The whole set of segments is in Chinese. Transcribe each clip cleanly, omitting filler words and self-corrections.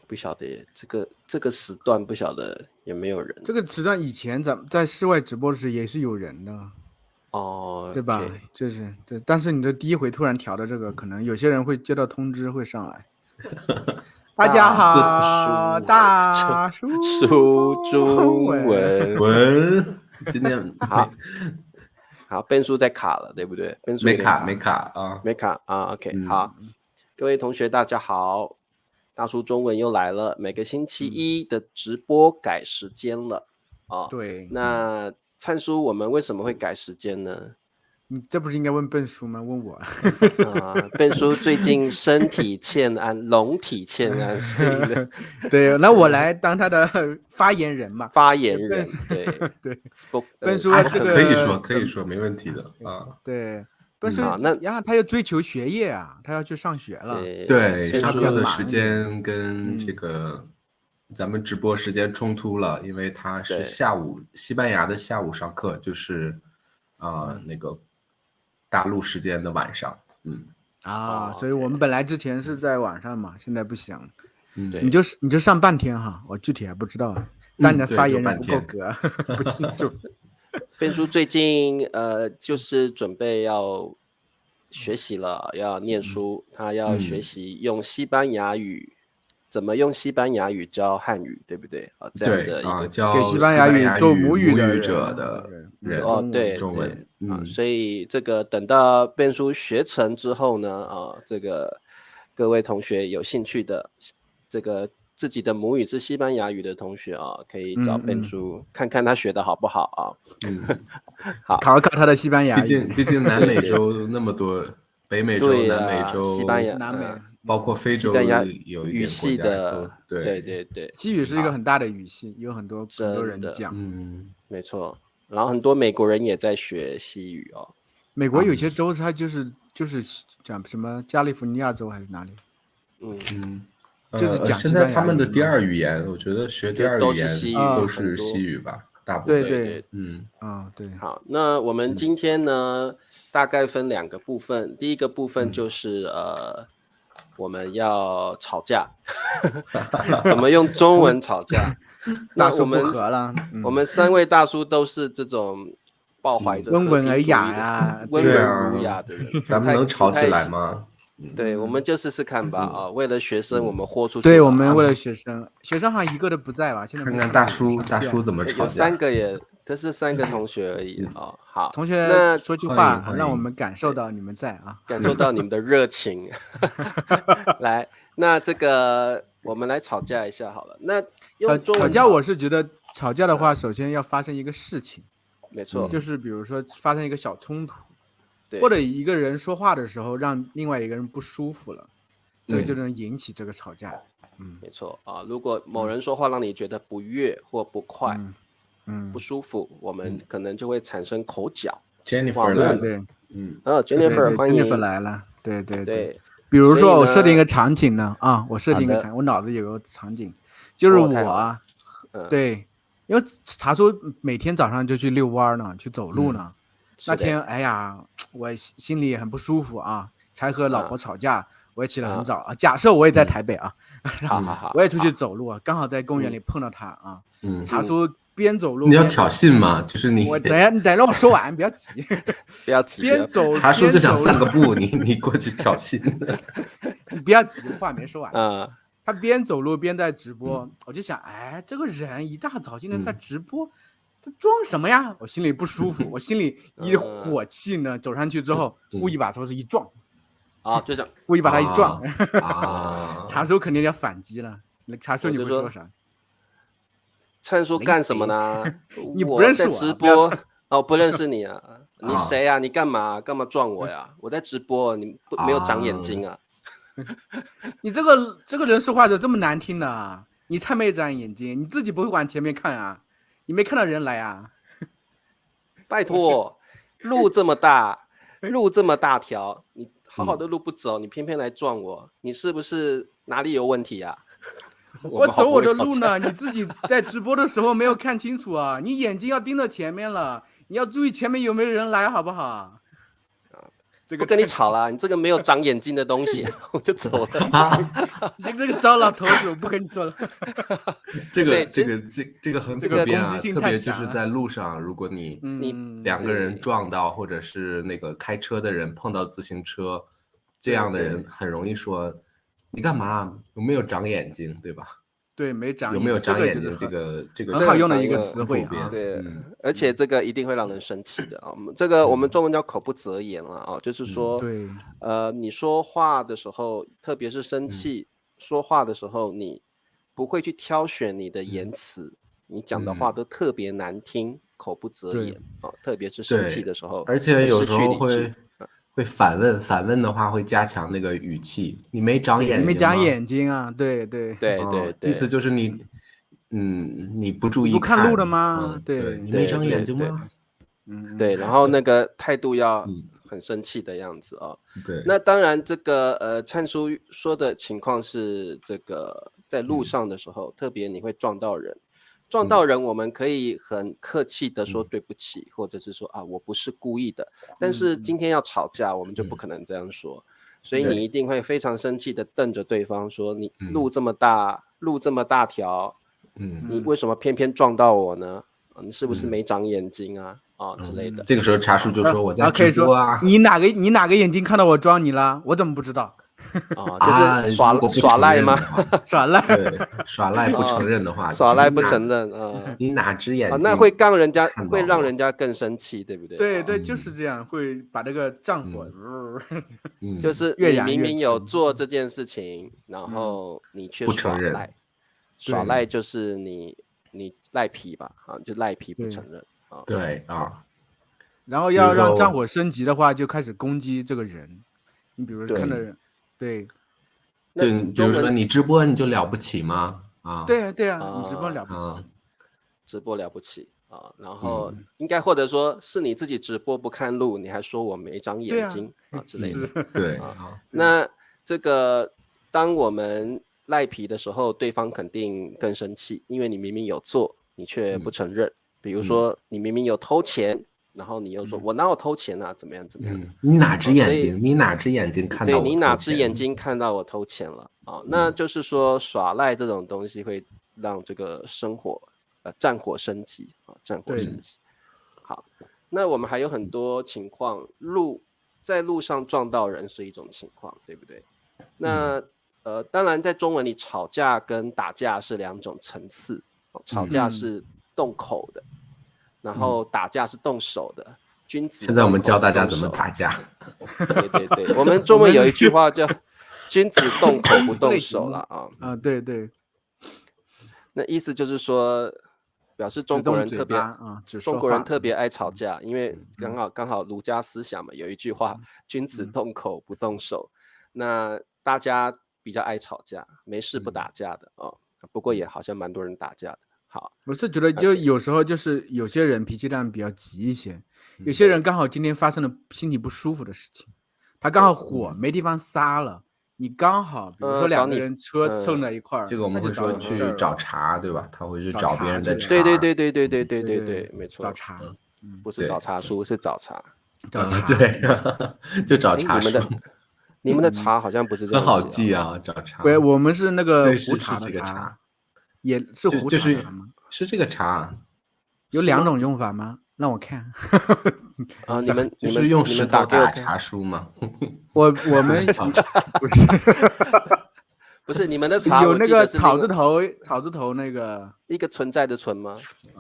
不晓得耶，这个时段不晓得有没有人这个实际上以前咱们在室外直播时也是有人的，哦，对吧？ OK 就是这，但是你这第一回突然调的这个，可能有些人会接到通知会上来。大家好，大叔书中文，今天好，变数在卡了，对不对？变数没卡啊，没卡啊。OK，好，各位同学大家好，大叔中文又来了，每个星期一的直播改时间了啊。对，那灿叔，我们为什么会改时间呢？你这不是应该问笨叔吗？问我笨叔最近身体欠安，龙体欠安，所以呢，对，那我来当他的发言人嘛。发言人，对对，，spoke，笨叔这个可以说，没问题的啊。对，笨叔那他要追求学业啊，他要去上学了。对，上课的时间跟这个咱们直播时间冲突了，因为他是西班牙的下午上课，就是那个大陆时间的晚上。所以我们本来之前是在晚上嘛，现在不行。对，你就上半天哈，我具体还不知道，但你的发言人不够格，不清楚。笨叔最近就是准备要学习了，要念书，他要学习用西班牙语，怎么用西班牙语教汉语，对不对？这样的一个教给西班牙语做母语者的人对中文所以这个等到笨叔学成之后呢，这个各位同学有兴趣的，这个自己的母语是西班牙语的同学可以找笨叔看看他学的好不好啊？好，考一考他的西班牙语。毕竟南美洲那么多，北美洲、南美洲、西班牙、南美，包括非洲有语系的，对，西语是一个很大的语系，有很多人讲。没错。然后很多美国人也在学西语哦。美国有些州它就是讲什么加利福尼亚州还是哪里？就是讲现在他们的第二语言，我觉得学第二语言都是西语吧，大部分。对，对。好，那我们今天呢，大概分两个部分。第一个部分就是我们要吵架，怎么用中文吵架？那我们三位大叔都是这种抱怀着温文尔雅呀，温文儒雅的人，咱们能吵起来吗？对，我们就试试看吧为了学生，我们豁出去。对，我们为了学生好像一个都不在吧？现在看看大叔怎么吵架。有3个也，这是3个同学而已好，同学，那说句话，让我们感受到你们在感受到你们的热情。来，那这个我们来吵架一下好了。那用中文吵架，我是觉得吵架的话，首先要发生一个事情，没错，就是比如说发生一个小冲突。或者一个人说话的时候让另外一个人不舒服了，这个就能引起这个吵架。没错如果某人说话让你觉得不悦或不快，不舒服，我们可能就会产生口角。Jennifer 来了，对，Jennifer 欢迎 Jennifer 来了，对。比如说我设定一个场景呢我设定一个场景，我脑子有个场景，就是我对，因为茶叔每天早上就去遛弯呢，去走路呢。那天哎呀，我心里也很不舒服才和老婆吵架，我也起得很早假设我也在台北好，我也出去走路刚好在公园里碰到他茶叔边走路，你要挑衅吗？就是你，我等让我说完，不要急，不要急，边走，茶叔就想散个步，你过去挑衅，你不要急，话没说完他边走路边在直播，我就想，哎，这个人一大早今天在直播。他装什么呀？我心里不舒服，我心里一火气呢，走上去之后，故意把桌子一撞，就这样，故意把他一撞，茶叔肯定要反击了。茶叔，你会说啥？灿叔干什么呢？你不认识我？在直播不认识你你谁啊？你干嘛撞我呀？我在直播，你没有长眼睛啊？你这个人说话怎么这么难听呢？你才没长眼睛，你自己不会往前面看你没看到人来拜托，路这么大条，你好好的路不走，你偏偏来撞我，你是不是哪里有问题啊？我走我的路呢，你自己在直播的时候没有看清楚你眼睛要盯着前面了，你要注意前面有没有人来，好不好？不跟你吵了，你这个没有长眼睛的东西，我就走了。你这个糟老头子，我不跟你说了。这个很普遍啊，特别就是在路上，如果你两个人撞到，或者是那个开车的人碰到自行车，这样的人很容易说你干嘛？有没有长眼睛，对吧？对，没长有没有长眼睛？这个很好用的一个词汇啊。对，而且这个一定会让人生气的啊。这个我们中文叫口不择言了啊，就是说，对，你说话的时候，特别是生气说话的时候，你不会去挑选你的言辞，你讲的话都特别难听，口不择言啊。特别是生气的时候，而且有时候会反问的话会加强那个语气。你没长眼睛吗？你没长眼睛啊？对，意思就是你不注意不看路了吗？对，你没长眼睛吗？对，然后那个态度要很生气的样子啊。对，那当然这个灿叔说的情况是这个在路上的时候，特别你会撞到人。撞到人，我们可以很客气的说对不起，或者是说啊，我不是故意的。但是今天要吵架，我们就不可能这样说，所以你一定会非常生气的瞪着对方说：“你路这么大条，你为什么偏偏撞到我呢？你是不是没长眼睛啊？之类的。”这个时候茶叔就说：“我在直播啊。”你哪个眼睛看到我撞你了？我怎么不知道？就是耍赖吗？耍赖，耍赖不承认的话，耍赖不承认你哪只眼睛？那会让人家更生气，对不对？对，就是这样，会把这个战火，就是你明明有做这件事情，然后你却耍赖，耍赖就是你赖皮吧？就赖皮不承认啊。对啊，然后要让战火升级的话，就开始攻击这个人。你比如看到人。对，就比如说你直播你就了不起吗？对啊，你直播了不起，直播了不起啊！然后应该或者说是你自己直播不看路，你还说我没长眼睛之类的。对那这个当我们赖皮的时候，对方肯定更生气，因为你明明有做，你却不承认。比如说你明明有偷钱。然后你又说我哪有偷钱啊？怎么样？你哪只眼睛？你哪只眼睛看到我偷钱？对，你哪只眼睛看到我偷钱了那就是说耍赖这种东西会让这个战火升级战火升级。好，那我们还有很多情况，在路上撞到人是一种情况，对不对？那当然在中文里吵架跟打架是两种层次，吵架是动口的。然后打架是动手的，君子。现在我们教大家怎么打架。对，我们中文有一句话叫“君子动口不动手”了对。那意思就是说，表示中国人特别爱吵架，因为刚好儒家思想嘛，有一句话“君子动口不动手”，那大家比较爱吵架，没事不打架的不过也好像蛮多人打架的。好，我是觉得就有时候就是有些人脾气量比较急一些，有些人刚好今天发生了心里不舒服的事情，他刚好火没地方撒了，你刚好比如说两个人车蹭在一块儿，这个我们会说去找茬，对吧？他会去找别人的茬。对，没错。找茬，不是找茬叔，是找茬。对，就找茬叔。你们的茬好像不是这样。很好记啊，找茬。对，我们是那个胡茬的茬。也是胡茬吗？是这个茬，有两种用法吗？让我看。你们是用石头打茶书吗？我们不是你们的茶有那个草字头那个一个存在的存吗？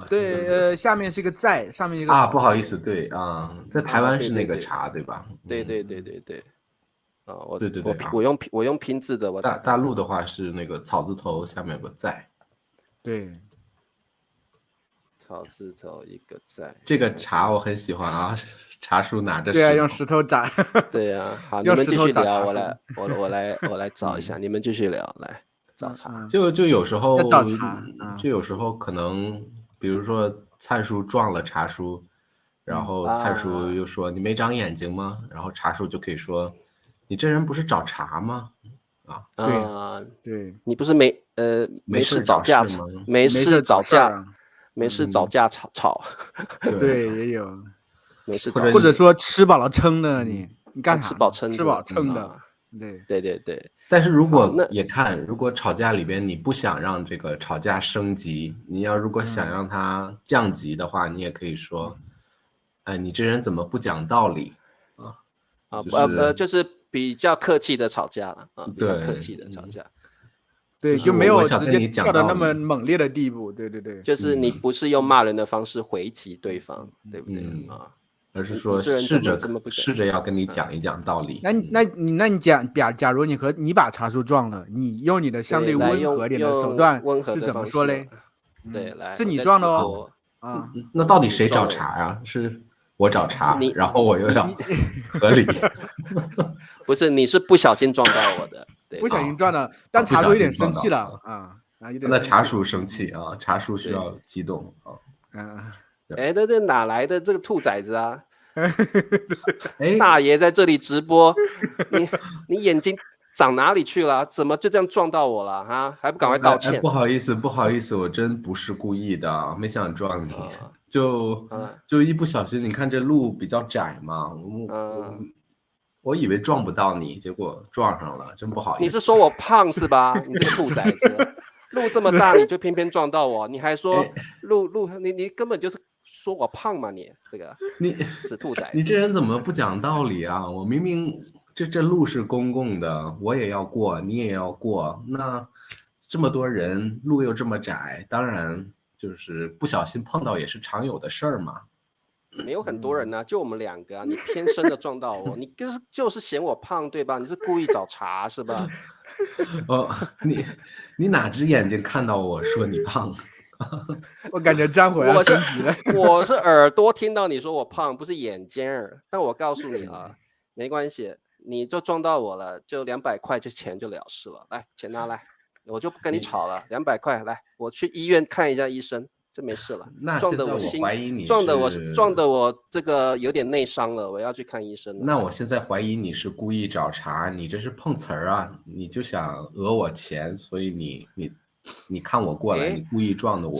对，下面是一个在，上面一个不好意思，对在台湾是那个茶，对吧？对。对，我用拼字的，大陆的话是那个草字头下面有个在。对，草字头一个在。这个茶我很喜欢啊，茶叔拿着石头。对啊，用石头砸。对啊，好，你们继续聊，我来找一下，你们继续聊，来找茬。就有时候找茬，就有时候可能，比如说灿叔撞了茶叔，然后灿叔又说你没长眼睛吗？然后茶叔就可以说你这人不是找茬吗？对，你不是没事找架吵，没事找架吵，对，也有，没事或者说吃饱了撑的你，你干啥？吃饱撑的。对。但是如果如果吵架里边你不想让这个吵架升级，你要如果想让它降级的话，你也可以说，哎，你这人怎么不讲道理就是比较客气的吵架了啊，比较客气的吵架。对，就没有直接跳到那么猛烈的地步。对，就是你不是用骂人的方式回击对方，对不对啊？而是说试着要跟你讲一讲道理。那你假如你把茶树撞了，你用你的相对温和点的手段是怎么说嘞？对，来是你撞的哦。啊，那到底谁找茬呀？是我找茬，然后我又要合理。不是，你是不小心撞到我的，不小心撞的，但茶树有点生气了啊。那茶树生气啊，茶树需要激动啊。这哪来的这个兔崽子啊？大爷在这里直播，你眼睛长哪里去了？怎么就这样撞到我了啊？还不赶快道歉？不好意思，我真不是故意的，没想撞你，就一不小心，你看这路比较窄嘛，我以为撞不到你，结果撞上了，真不好意思。你是说我胖是吧？你这个兔崽子，路这么大你就偏偏撞到我，你还说路你根本就是说我胖嘛，你这个死兔崽子，你这人怎么不讲道理啊？我明明这路是公共的，我也要过，你也要过，那这么多人，路又这么窄，当然就是不小心碰到也是常有的事儿嘛。没有很多人呢，就我们2个啊，你偏生的撞到我，你就是嫌我胖对吧？你是故意找茬是吧？你哪只眼睛看到我说你胖？我感觉张火要升级了。我是耳朵听到你说我胖，不是眼睛儿。但我告诉你啊，没关系，你就撞到我了，就200块钱就了事了。来，钱拿来，我就不跟你吵了。200块，来，我去医院看一下医生。这没事了，撞得我怀疑你撞得我这个有点内伤了，我要去看医生了。那我现在怀疑你是故意找茬，你这是碰瓷儿啊！你就想讹我钱，所以你看我过来，你故意撞的我。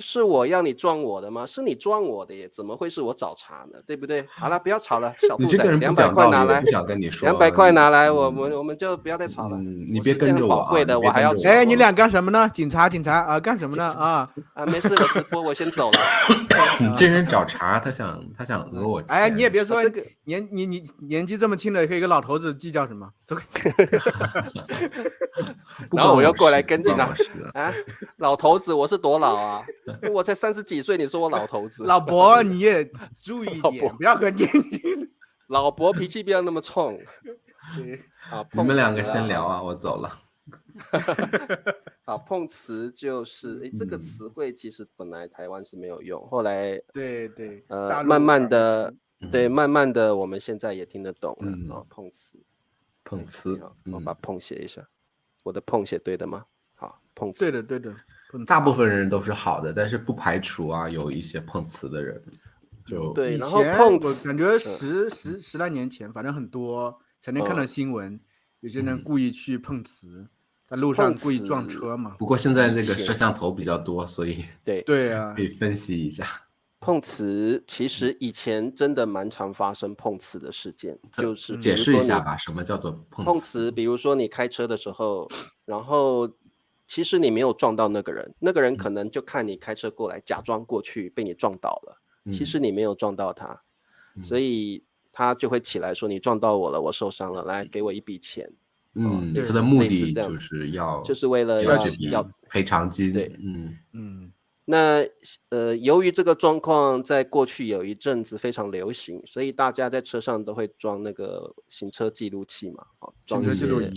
是我要你撞我的吗？是你撞我的耶，怎么会是我找茬呢？对不对？好了，不要吵了，小兔崽，200块拿来，不想跟你说。200块拿来，我们就不要再吵了。你别跟着我，宝贵的我还要。你俩干什么呢？警察啊，干什么呢？啊，没事，我直播，我先走了。你这人找茬，他想讹我钱。你也别说这个你年纪这么轻的，可以跟老头子计较什么？走开。然后我又过来跟进了。老头子，我是多老啊？我才30几岁，你说我老头子？老伯你也注意一点，不要和年轻。老伯脾气不要那么冲。你们2个先聊啊，我走了。好，碰瓷就是这个词汇其实本来台湾是没有用，后来对慢慢的我们现在也听得懂了。碰瓷，我把碰写一下，我的碰写对的吗？好，碰瓷，对的，大部分人都是好的，但是不排除有一些碰瓷的人。对，以然后前我感觉十来年前，反正很多曾经看到新闻，有些人故意去碰瓷，在路上故意撞车嘛。不过现在这个摄像头比较多，所以对啊，可以分析一下。碰瓷其实以前真的蛮常发生碰瓷的事件，就是解释一下吧，什么叫做碰瓷？比如说你开车的时候，然后其实你没有撞到那个人，那个人可能就看你开车过来，假装过去被你撞倒了，其实你没有撞到他，所以他就会起来说你撞到我了，我受伤了，来给我一笔钱。他的目的就是为了要赔偿金。对，那由于这个状况在过去有一阵子非常流行，所以大家在车上都会装那个行车记录器嘛，行车记录仪，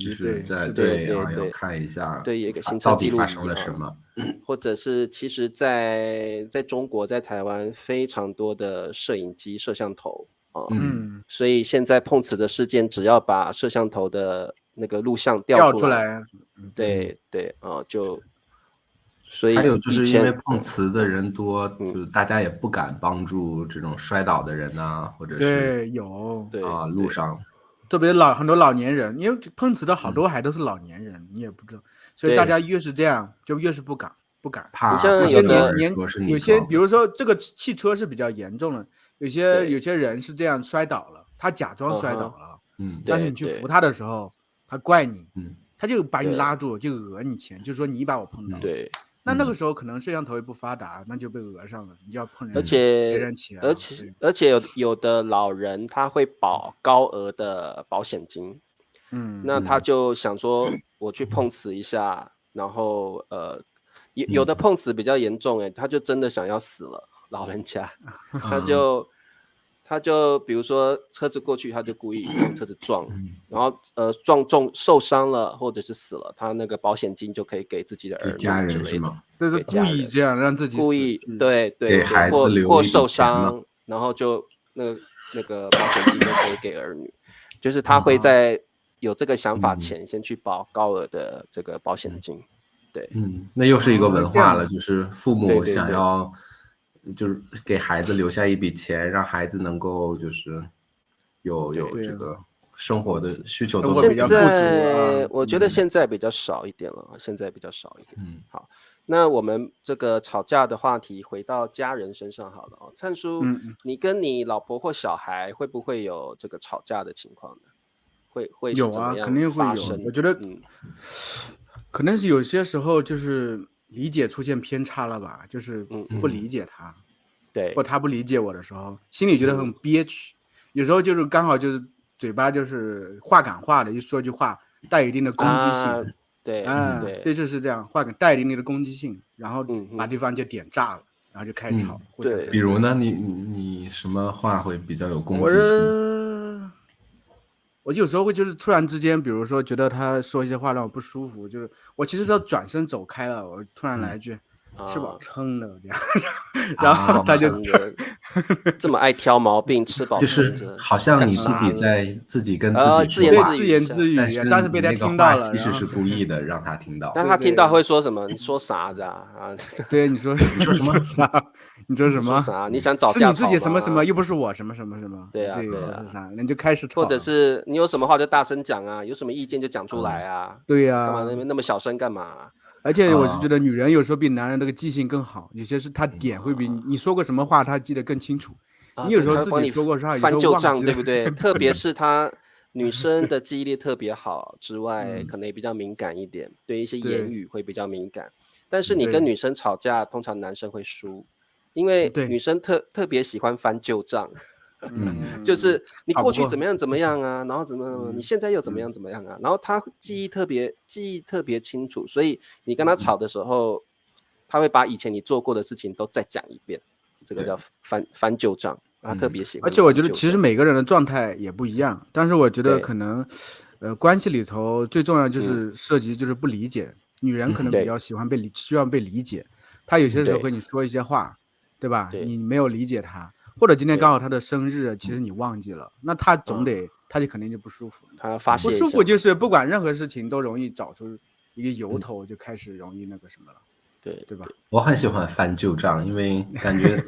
对，要看一下，对，一个行车记录仪到底发生了什么，或者是其实在中国在台湾非常多的摄影机、摄像头所以现在碰瓷的事件，只要把摄像头的那个录像调出来，对就。所以还有就是因为碰瓷的人多，就大家也不敢帮助这种摔倒的人啊，或者是路上特别很多老年人，因为碰瓷的好多还都是老年人，你也不知道，所以大家越是这样，就越是不敢怕。有些比如说这个汽车是比较严重的，有些人是这样摔倒了，他假装摔倒了，但是你去扶他的时候，他怪你，他就把你拉住，就讹你钱，就是说你把我碰到了。对，那个时候可能摄像头也不发达，那就被讹上了，你就要碰人，别人钱，而且有的老人他会保高额的保险金，那他就想说我去碰瓷一下，然后有的碰瓷比较严重，他就真的想要死了，老人家，他就比如说车子过去，他就故意用车子撞，然后撞中受伤了或者是死了，他那个保险金就可以给自己的儿女家人是吗？这是故意这样让自己故意对给孩子留或受伤，然后就那个保险金就可以给儿女，就是他会在有这个想法前先去保高额的这个保险金。对，那又是一个文化了，就是父母想要。就是给孩子留下一笔钱，让孩子能够就是有这个生活的需求都比较富足。我觉得现在比较少一点了，好，那我们这个吵架的话题回到家人身上好了哦。灿叔，你跟你老婆或小孩会不会有这个吵架的情况呢？会有啊，肯定会有。我觉得可能是有些时候就是理解出现偏差了吧，就是不理解他，对，或他不理解我的时候，心里觉得很憋屈。有时候就是刚好就是嘴巴就是话赶话的，一说句话带一定的攻击性，对，就是这样，话带一定的攻击性，然后把对方就点炸了，然后就开始吵。对，比如呢，你什么话会比较有攻击性？我有时候会就是突然之间，比如说觉得他说一些话让我不舒服，就是我其实要转身走开了，我突然来一句吃饱撑的这样，然后他就这么爱挑毛病，吃饱就是好像你自己在自己跟自己说话，自言自语，但是被他听到了，其实是故意的让他听到，但他听到会说什么？你说啥子啊？对，你说什么啥？你说什么？啥？你想找架？是你自己什么什么，又不是我什么什么什么？对啊，是啥？你就开始吵，或者是你有什么话就大声讲啊，有什么意见就讲出来啊。对呀，干嘛那么小声干嘛？而且我是觉得女人有时候比男人那个记性更好，有些是她点会比你说过什么话，她记得更清楚。你有时候自己说过啥，翻旧账，对不对？特别是她女生的记忆力特别好之外，可能也比较敏感一点，对一些言语会比较敏感。但是你跟女生吵架，通常男生会输。因为女生特别喜欢翻旧账，就是你过去怎么样怎么样啊，然后怎么你现在又怎么样怎么样啊，然后她记忆特别清楚，所以你跟她吵的时候，她会把以前你做过的事情都再讲一遍，这个叫翻旧账，她特别喜欢。而且我觉得其实每个人的状态也不一样，但是我觉得可能关系里头最重要就是涉及就是不理解，女人可能比较喜欢需要被理解，她有些时候和你说一些话。对吧？你没有理解他，或者今天刚好他的生日，其实你忘记了，那他他就肯定就不舒服。他发泄不舒服就是不管任何事情都容易找出一个由头，就开始容易那个什么了。对吧？我很喜欢翻旧账，因为感觉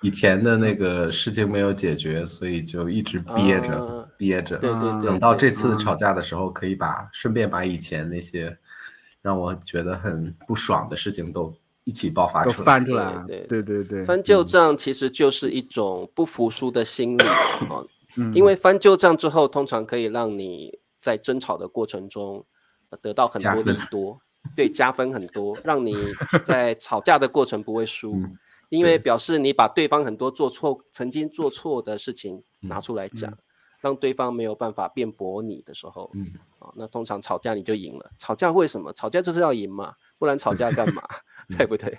以前的那个事情没有解决，所以就一直憋着。对，等到这次吵架的时候，可以顺便把以前那些让我觉得很不爽的事情都一起爆发出来，都翻出来。对，翻旧账其实就是一种不服输的心理因为翻旧账之后，通常可以让你在争吵的过程中得到很多利多，对，加分很多，让你在吵架的过程不会输，因为表示你把对方很多曾经做错的事情拿出来讲，让对方没有办法辩驳你的时候，那通常吵架你就赢了。吵架为什么？吵架就是要赢嘛。不然吵架干嘛？对不对？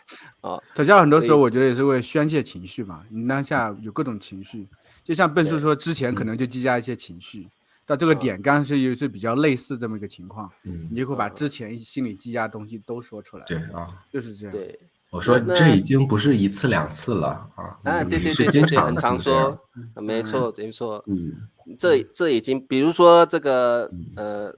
吵架很多时候我觉得也是为宣泄情绪嘛。你当下有各种情绪，就像笨叔说，之前可能就积压一些情绪，到这个点刚是也是比较类似这么一个情况，你就会把之前心里积压的东西都说出来。对就是这样。对，我说这已经不是1次2次了对，是经常很常说，没错。这已经，比如说这个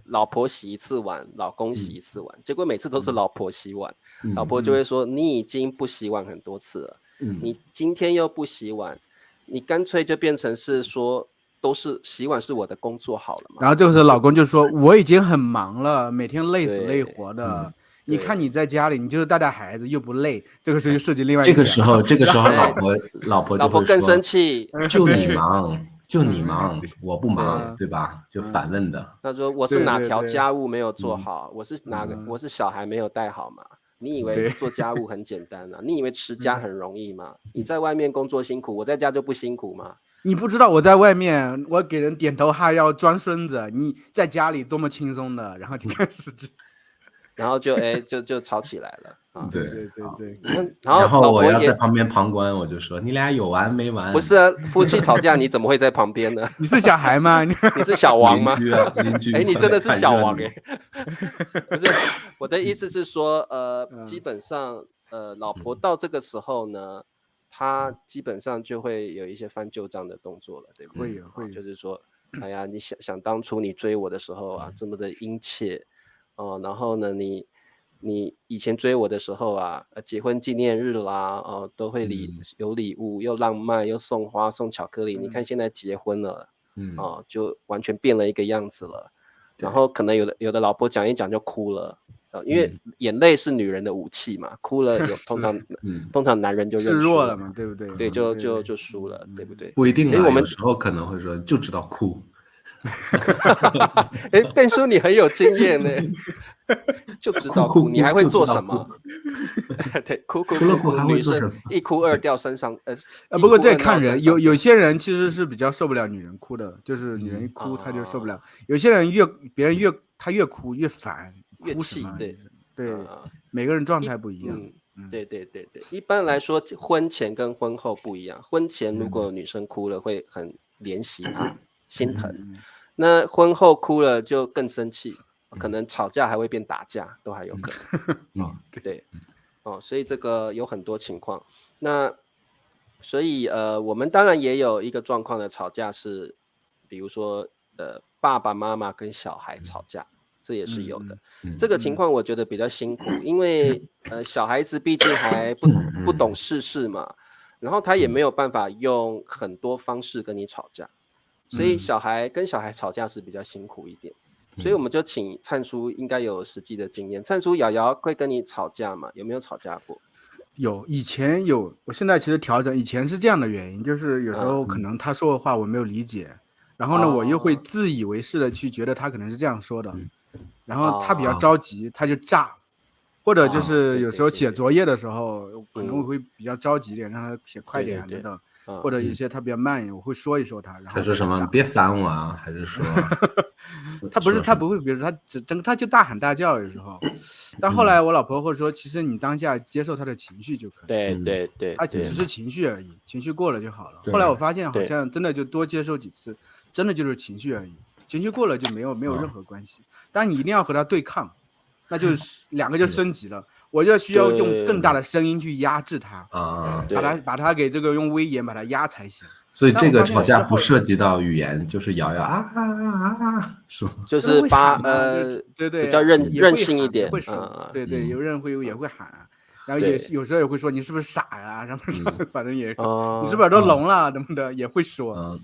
老婆洗一次碗，老公洗一次碗，结果每次都是老婆洗碗，老婆就会说你已经不洗碗很多次了，你今天又不洗碗，你干脆就变成是说都是洗碗是我的工作好了嘛。然后这个时候老公就说我已经很忙了，每天累死累活的。你看你在家里，你就是带孩子又不累，这个时候就涉及另外一个。这个时候老婆就会说更生气，就你忙，就你忙，我不忙，对吧？就反问的。他说我是哪条家务没有做好，我是小孩没有带好嘛？你以为做家务很简单啊？你以为持家很容易吗？你在外面工作辛苦，我在家就不辛苦吗？你不知道我在外面，我给人点头哈腰装孙子，你在家里多么轻松的，然后就开始，然后就吵起来了啊！对，然后我要在旁边旁观，我就说你俩有完没完？不是啊，夫妻吵架你怎么会在旁边呢？你是小孩吗？你是小王吗？邻居，你真的是小王不是，我的意思是说，基本上，老婆到这个时候呢，她基本上就会有一些翻旧账的动作了，对不对？会，就是说，哎呀，你想当初你追我的时候啊，这么的殷切，然后呢，你以前追我的时候啊，结婚纪念日啦，都会有礼物，又浪漫，又送花送巧克力。你看现在结婚了，就完全变了一个样子了。然后可能有的老婆讲一讲就哭了，因为眼泪是女人的武器嘛，哭了通常男人就认输了嘛，对不对？对，就输了，对不对？不一定啊，有时候可能会说就知道哭。Ben叔你很有经验呢，就知道哭，你还会做什么？对，哭除了哭还会做什么？一哭二掉身上，不过这看人，有些人其实是比较受不了女人哭的，就是女人一哭他就受不了。有些人别人越哭越烦，越气，对，每个人状态不一样。对，一般来说，婚前跟婚后不一样。婚前如果女生哭了，会很怜惜她。心疼，那婚后哭了就更生气，可能吵架还会变打架，都还有可能。对，所以这个有很多情况。那所以我们当然也有一个状况的吵架是，比如说爸爸妈妈跟小孩吵架，这也是有的。这个情况我觉得比较辛苦，因为小孩子毕竟还不懂世事嘛，然后他也没有办法用很多方式跟你吵架。所以跟小孩吵架是比较辛苦一点，所以我们就请灿叔应该有实际的经验。灿叔，瑶瑶会跟你吵架吗？有没有吵架过？有，以前有，我现在其实调整。以前是这样的原因，就是有时候可能他说的话我没有理解，然后呢，我又会自以为是的去觉得他可能是这样说的，然后他比较着急，他就炸，或者就是有时候写作业的时候，可能我会比较着急点，让他写快点等等。或者一些他比较慢，我会说一说他，然后他说什么？别烦我啊！还是说他不会，比如说他就大喊大叫有时候，但后来我老婆会说，其实你当下接受他的情绪就可以。对，他只是情绪而已，情绪过了就好了。后来我发现好像真的就多接受几次，真的就是情绪而已，情绪过了就没有任何关系。但你一定要和他对抗，那就是两个就升级了。我就需要用更大的声音去压制他把他给这个用威严把他压才行。所以这个吵架不涉及到语言，就是摇摇是吗？就是对比较任性一点，对，有人也会喊，然后有时候也会说你是不是傻呀，然后反正也你是不是耳朵聋了什么的也会说。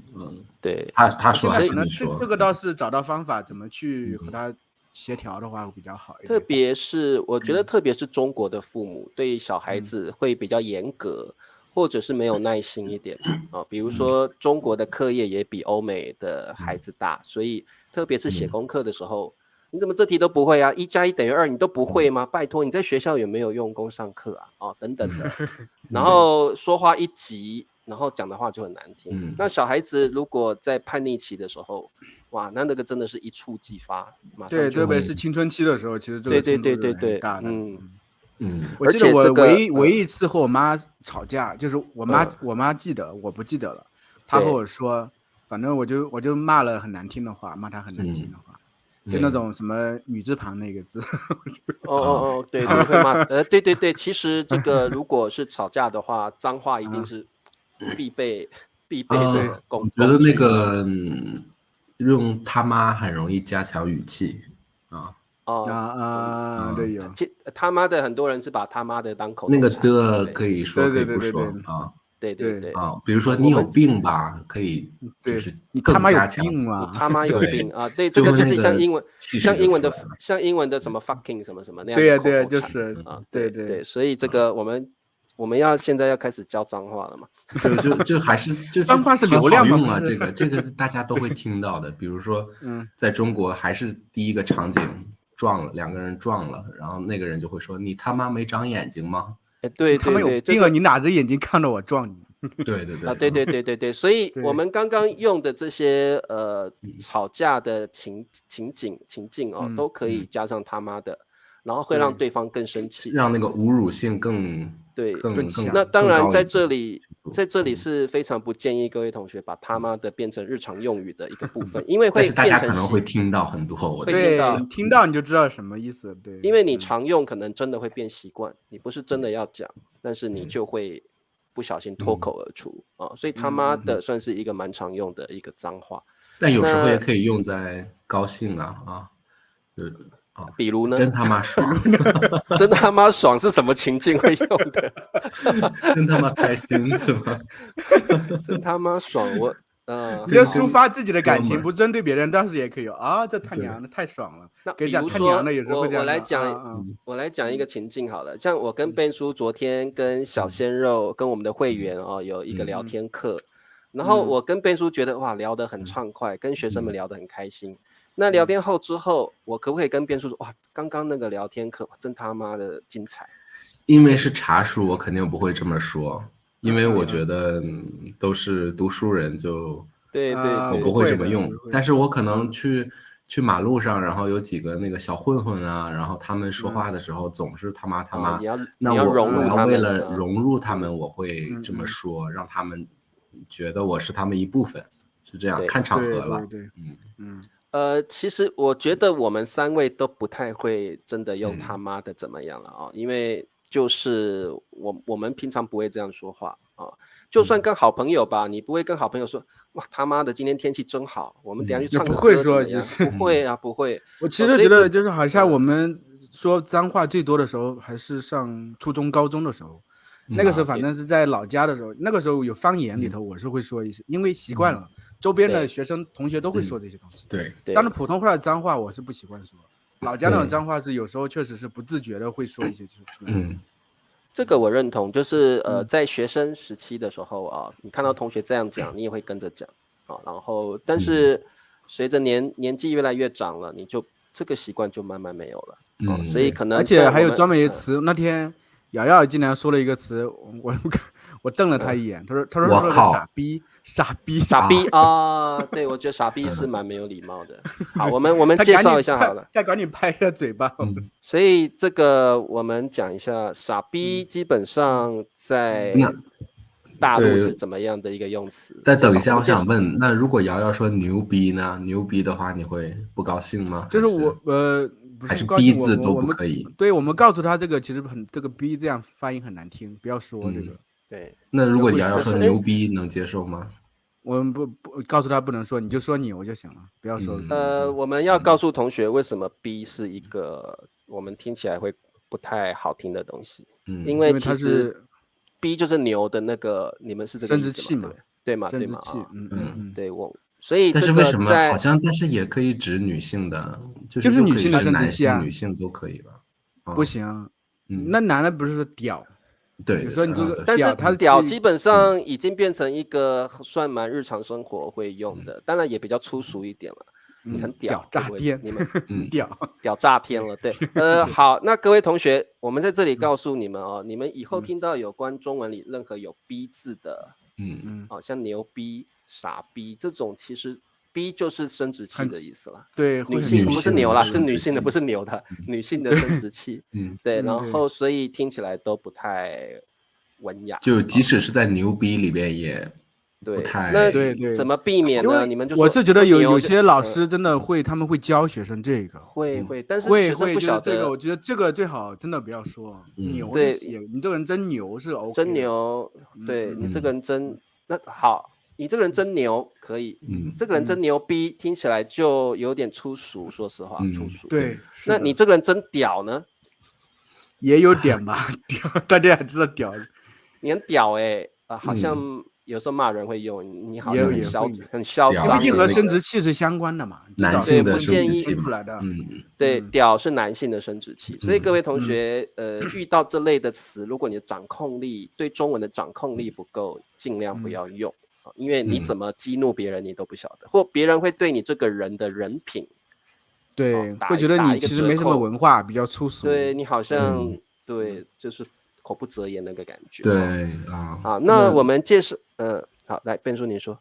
对，他说还是你说？这个倒是找到方法怎么去和他协调的话会比较好一点。特别是我觉得，特别是中国的父母对小孩子会比较严格，或者是没有耐心一点比如说中国的课业也比欧美的孩子大，所以特别是写功课的时候，你怎么这题都不会啊？1+1=2你都不会吗？拜托，你在学校有没有用功上课啊？等等的，然后说话一急，然后讲的话就很难听。那小孩子如果在叛逆期的时候，哇，那个真的是一触即发，马上对，特别是青春期的时候，其实这个对很大的。我记得我唯一一次和我妈吵架，就是我妈记得，我不记得了。她和我说，反正我就骂了很难听的话，骂她很难听的话，就那种什么女字旁那个字。对，会骂。对，其实这个如果是吵架的话，脏话一定是必备的工具。我觉得那个用他妈很容易加强语气对，有他妈的，很多人是把他妈的当口头禅。那个的可以说可以不说对比如说你有病吧，可以就是你他妈有病吗？他妈有病啊！对，这个就是像英文的什么 fucking 什么什么那样。对，就是对，所以这个我们我们现在要开始教脏话了嘛？就还是就脏话是流量用啊，这个大家都会听到的。比如说，在中国还是第一个场景撞了，两个人撞了，然后那个人就会说：“你他妈没长眼睛吗？”对，他们有病啊！你哪只眼睛看着我撞你？对对对啊，对，所以我们刚刚用的这些吵架的情境哦，都可以加上他妈的，然后会让对方更生气，让那个侮辱性更强。那当然在这里是非常不建议各位同学把他妈的变成日常用语的一个部分，因为会变成大家可能会听到很多，听到你就知道什么意思。对，因为你常用可能真的会变习惯，你不是真的要讲，但是你就会不小心脱口而出啊，所以他妈的算是一个蛮常用的一个脏话。但有时候也可以用在高兴比如呢？真他妈爽！真他妈爽是什么情境会用的？真他妈开心是吗？真他妈爽！你要抒发自己的感情，不针对别人，当时也可以有啊，这他娘的太爽了。那比如说，我来讲一个情境好了，像我跟Ben叔昨天跟小鲜肉跟我们的会员有一个聊天课，然后我跟Ben叔觉得哇聊得很畅快，跟学生们聊得很开心。那聊天后之后，我可不可以跟Ben叔说哇，刚刚那个聊天课真他妈的精彩？因为是茶叔，我肯定不会这么说。因为我觉得都是读书人，就对，我不会这么用。但是我可能去马路上，然后有几个那个小混混啊，然后他们说话的时候总是他妈，那我要为了融入他们，我会这么说，让他们觉得我是他们一部分，是这样，看场合了。其实我觉得我们3位都不太会真的用他妈的怎么样了因为就是我们平常不会这样说话就算跟好朋友吧，你不会跟好朋友说哇他妈的今天天气真好，我们等一下去唱个歌怎么样？不会啊，不会。我其实觉得就是好像我们说脏话最多的时候还是上初中高中的时候，那个时候反正是在老家的时候，那个时候有方言里头我是会说一些，因为习惯了，周边的学生同学都会说这些东西。对，当然普通话的脏话我是不习惯说，老家那种脏话是有时候确实是不自觉的会说一些出来。这个我认同，就是在学生时期的时候你看到同学这样讲，你也会跟着讲然后但是随着年纪越来越长了，你就这个习惯就慢慢没有了所以可能而且还有专门一词，那天瑶瑶竟然说了一个词，我瞪了他一眼，他说傻逼对，我觉得傻逼是蛮没有礼貌的。好，我们介绍一下好了，再赶紧拍一下嘴巴。所以这个我们讲一下，傻逼基本上在大陆是怎么样的一个用词？但等一下，我想问，那如果瑶瑶说牛逼呢？牛逼的话，你会不高兴吗？就是还是逼字都不可以？对，我们告诉他这个其实这个逼这样发音很难听，不要说这个。对，那如果瑶瑶说牛逼，能接受吗？我们不告诉他不能说，你就说牛就行了，不要说。我们要告诉同学为什么逼是一个我们听起来会不太好听的东西，因为其实逼就是牛的那个，你们是这个生殖器嘛？对嘛？生殖器，对，所以但是为什么好像但是也可以指女性的，就是女性的生殖器啊，女性都可以吧？不行，那男的不是说屌？对，有时候你就是但是屌基本上已经变成一个算蛮日常生活会用的，当然也比较粗俗一点了。你很屌炸天，你们屌炸天了，对。好，那各位同学，我们在这里告诉你们你们以后听到有关中文里任何有逼字的，像牛逼、傻逼这种，其实逼就是生殖器的意思了。对，女性不是牛啦，是女性的，不是牛的，女性的生殖器。对，然后所以听起来都不太文雅。就即使是在牛逼里边也不太。那怎么避免呢？你们就说我是觉得有些老师真的会，他们会教学生这个。会，但是学生不晓得。这个我觉得这个最好真的不要说牛。对，你这个人真牛是 OK。真牛，对你这个人真那好。你这个人真牛，可以。这个人真牛逼，听起来就有点粗俗。说实话，粗俗。对，那你这个人真屌呢？也有点吧，屌，大家也知道屌。你很屌好像有时候骂人会用，你好像很嚣张，毕竟和生殖器是相关的嘛，男性的生殖器出来的。对，屌是男性的生殖器，所以各位同学，遇到这类的词，如果你的掌控力对中文的掌控力不够，尽量不要用，因为你怎么激怒别人你都不晓得，或别人会对你这个人的人品，对，会觉得你其实没什么文化，比较粗俗，对你好像对，就是口不择言那个感觉。对好，那我们介绍，好，来，Ben叔你说。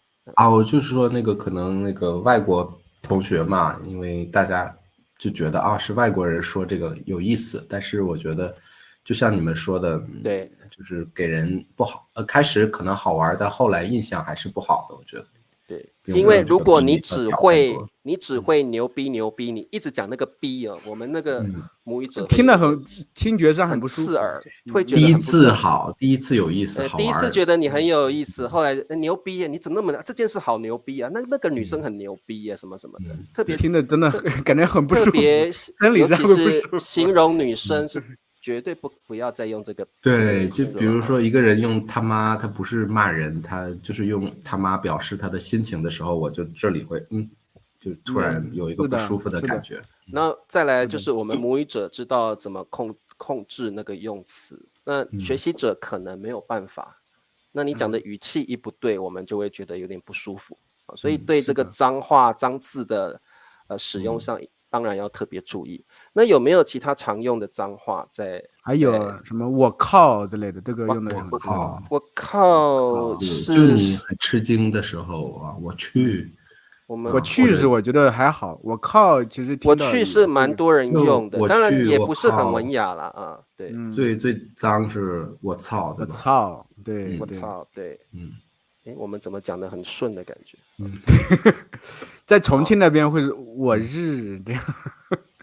我就是说那个可能那个外国同学嘛，因为大家就觉得是外国人说这个有意思，但是我觉得就像你们说的，对，就是给人不好，开始可能好玩，但后来印象还是不好的，我觉得。对，因为如果你只会牛逼，你一直讲那个逼我们那个母语者听觉上很不刺耳，会觉得第一次好，第一次有意思，好玩。第一次觉得你很有意思，后来牛逼你怎么那么这件事好牛逼啊？那个女生很牛逼什么什么的，特别听的真的感觉很不舒服，特别尤其是形容女生是。绝对不要再用这个。对，就比如说一个人用他妈，他不是骂人，他就是用他妈表示他的心情的时候，我就这里会就突然有一个不舒服的感觉。那再来就是我们母语者知道怎么控制那个用词，那学习者可能没有办法。那你讲的语气一不对，我们就会觉得有点不舒服。所以对这个脏话脏字的使用上，当然要特别注意。那有没有其他常用的脏话在？还有什么我靠之类的，这个用的很多。我靠是就你很吃惊的时候我去。我去是我觉得还好，我靠其实我去是蛮多人用的，当然也不是很文雅啦对。最脏是我操，对吧？我操，对，我操，对，我们怎么讲的很顺的感觉？在重庆那边会是我日这样。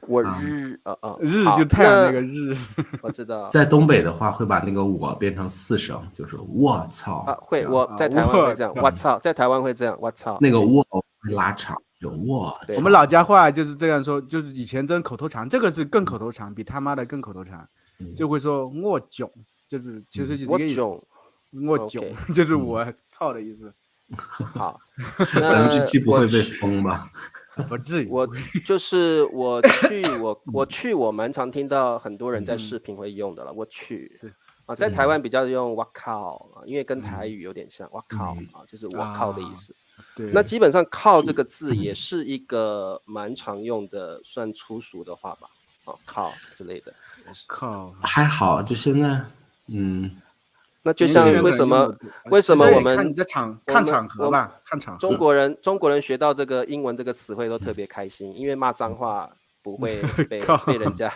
我日日就太阳那个日，我知道。在东北的话，会把那个我变成4声，就是我操会我在台湾会这样，我操，在台湾会这样，我操。那个我会拉长，有我。我们老家话就是这样说，就是以前真口头禅，这个是更口头禅，比他妈的更口头禅，就会说我囧，就是其实是这个意思。我囧就是我操的意思。好，7%不会被封吧？不至于。就是我去，我蛮常听到很多人在视频会用的了。我去在台湾比较用我靠，因为跟台语有点像，我靠就是我靠的意思。那基本上靠这个字也是一个蛮常用的，算粗俗的话吧。靠之类的。靠还好，就现在那就像为什么我们看你在看场合吧，看场合。中国人学到这个英文这个词汇都特别开心，因为骂脏话不会被人家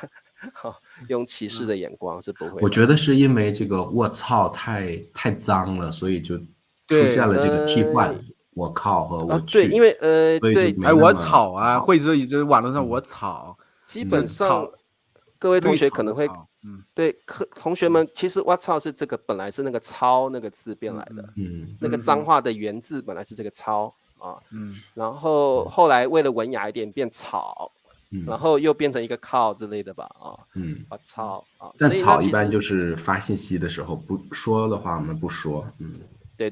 用歧视的眼光是不会的。我觉得是因为这个我操太脏了，所以就出现了这个替换，我靠和我去。对，因为对，我草啊，或者说就是网络上我草，基本上各位同学可能会。对，同学们，其实我操是这个本来是那个操那个字变来的，那个脏话的原字本来是这个操然后后来为了文雅一点变草，然后又变成一个靠之类的吧我操但草一般就是发信息的时候不说的话，我们不说，对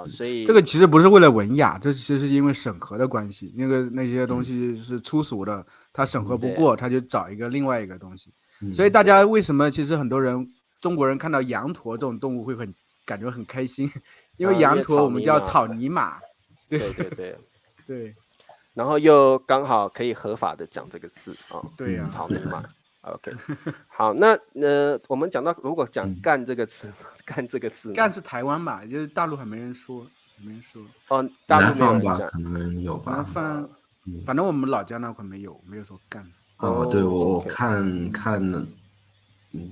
所以这个其实不是为了文雅，这其实是因为审核的关系，那些东西是粗俗的，他审核不过，他就找另外一个东西。所以大家为什么其实很多人中国人看到羊驼这种动物会感觉很开心，因为羊驼我们叫草泥马，对，然后又刚好可以合法的讲这个字对呀，草泥马。OK， 好，那我们讲到如果讲干这个词，干是台湾吧，就是大陆还没人说，大陆南方吧可能有吧，反正我们老家那块没有说干。对，我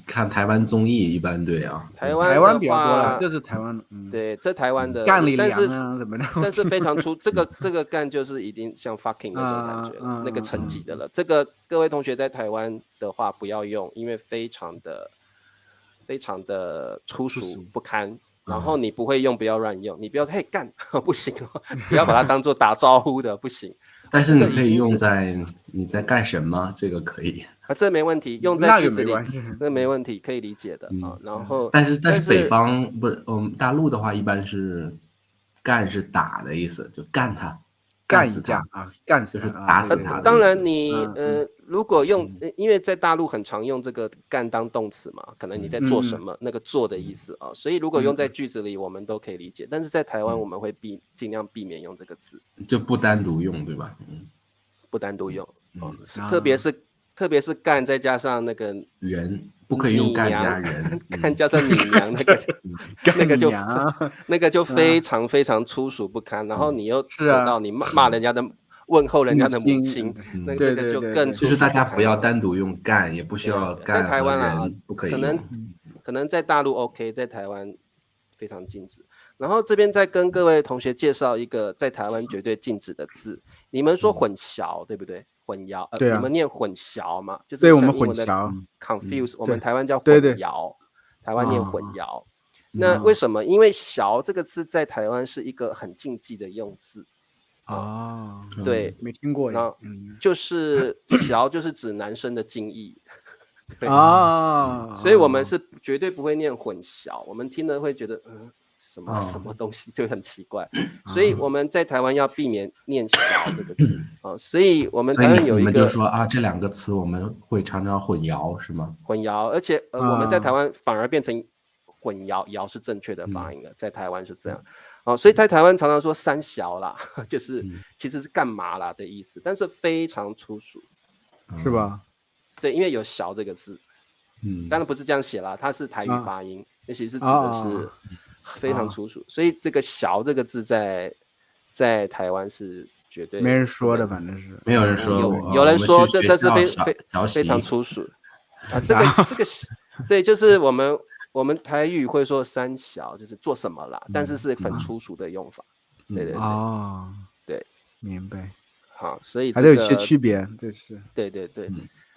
看台湾综艺一般对台湾比较多了，这是台湾对，这台湾的干你娘啊怎么的，但是非常粗，这个干就是已经像 fucking 那种感觉那个层级的了。这个各位同学在台湾的话不要用，因为非常的粗俗不堪然后你不会用不要乱用，你不要嘿干不行哦，不要把它当做打招呼的不行。但是你可以用在你在干什么，这个可以这没问题，用在句子里那没问题，可以理解的啊。然后但是北方不是大陆的话，一般是干是打的意思，就干他。干死他啊！干死就是打死他。当然你如果用，因为在大陆很常用这个干当动词嘛，可能你在做什么，那个做的意思啊，所以如果用在句子里，我们都可以理解。但是在台湾，我们会尽量避免用这个词，就不单独用，对吧？不单独用，特别是干再加上那个人，不可以用干加人，干加上你娘那个就非常非常粗俗不堪，然后你又扯到你骂人家的问候人家的母亲，那个就更粗俗。就是大家不要单独用干，也不需要干。在台湾啊，不可以用，可能在大陆 OK， 在台湾非常禁止。然后这边再跟各位同学介绍一个在台湾绝对禁止的字，你们说混淆对不对？混淆，你们念混淆嘛？就是我们混淆 confuse， 我们台湾叫混淆，台湾念混淆。那为什么？因为淆这个字在台湾是一个很禁忌的用字。对，没听过。然后就是淆就是指男生的精液。所以我们是绝对不会念混淆，我们听了会觉得什么东西就很奇怪，所以我们在台湾要避免念淆这个字所以我们台湾有一个，你们就说这两个词我们会常常混淆是吗？混淆，而且我们在台湾反而变成混淆，淆是正确的发音了，在台湾是这样所以在台湾常常说三小啦，就是其实是干嘛啦的意思，但是非常粗俗，是吧？对，因为有小这个字，当然不是这样写啦，它是台语发音，那其实是指的是非常粗俗，所以这个小这个字在台湾是绝对没人说的，反正是没有人说，有人说这是非常粗俗这个对，就是我们台语会说三小，就是做什么啦，但是是很粗俗的用法，对对对对，明白。好，所以还是有些区别，这是对对对。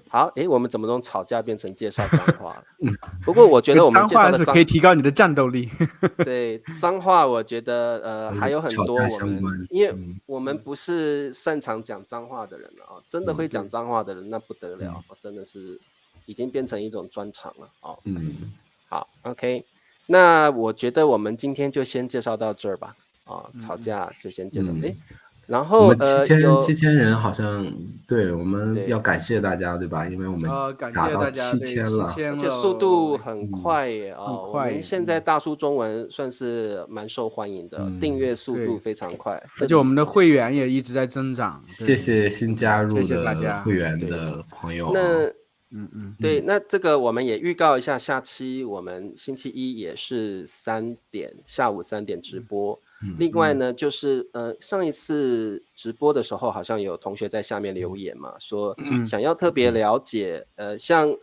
好，我们怎么从吵架变成介绍脏话了？不过我觉得我们介绍的脏话是可以提高你的战斗力。对，脏话我觉得还有很多因为我们不是擅长讲脏话的人了真的会讲脏话的人那不得了真的是已经变成一种专长了好 ，OK， 那我觉得我们今天就先介绍到这儿吧吵架就先介绍然后我们7000人好像，对，我们要感谢大家，对吧？因为我们达到7000了，而且速度很快耶我们现在大叔中文算是蛮受欢迎的，订阅速度非常快，而且我们的会员也一直在增长。谢谢新加入的会员的朋友。那对，那这个我们也预告一下，下期我们星期一也是下午3点直播。另外呢，就是上一次直播的时候，好像有同学在下面留言嘛，说想要特别了解，像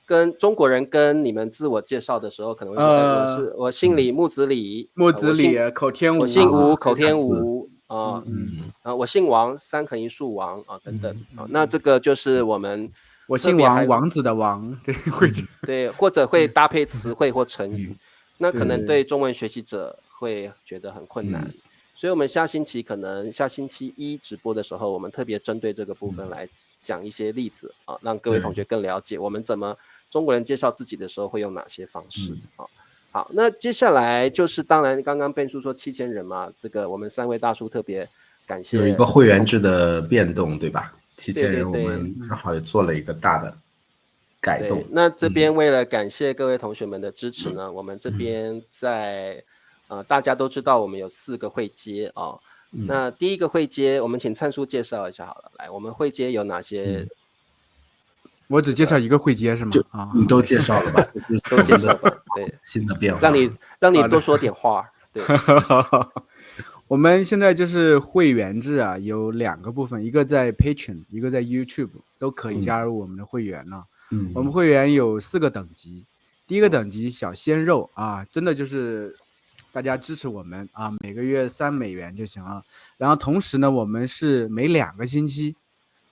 跟中国人跟你们自我介绍的时候，可能会说我姓李，木子李，口天吴，我姓吴，口天吴我姓王，三横一竖王等等那这个就是我姓王，王子的王，对，或者会搭配词汇或成语，那可能对中文学习者会觉得很困难，所以我们下星期一直播的时候，我们特别针对这个部分来讲一些例子让各位同学更了解我们怎么中国人介绍自己的时候会用哪些方式好，那接下来就是当然刚刚Ben叔说7000人嘛，这个我们3位大叔特别感谢，有一个会员制的变动，对吧？7000人我们正好也做了一个大的改动。那这边为了感谢各位同学们的支持呢，我们这边在大家都知道我们有4个会阶那第一个会阶我们请灿叔介绍一下好了，来，我们会阶有哪些？我只介绍一个会阶是吗？你都介绍了吧？都介绍吧，对，新的变化，让你多说点话。对，我们现在就是会员制有2个部分，一个在 Patreon， 一个在 YouTube， 都可以加入我们的会员了。我们会员有4个等级，第一个等级小鲜肉真的就是大家支持我们每个月3美元就行了。然后同时呢，我们是每2个星期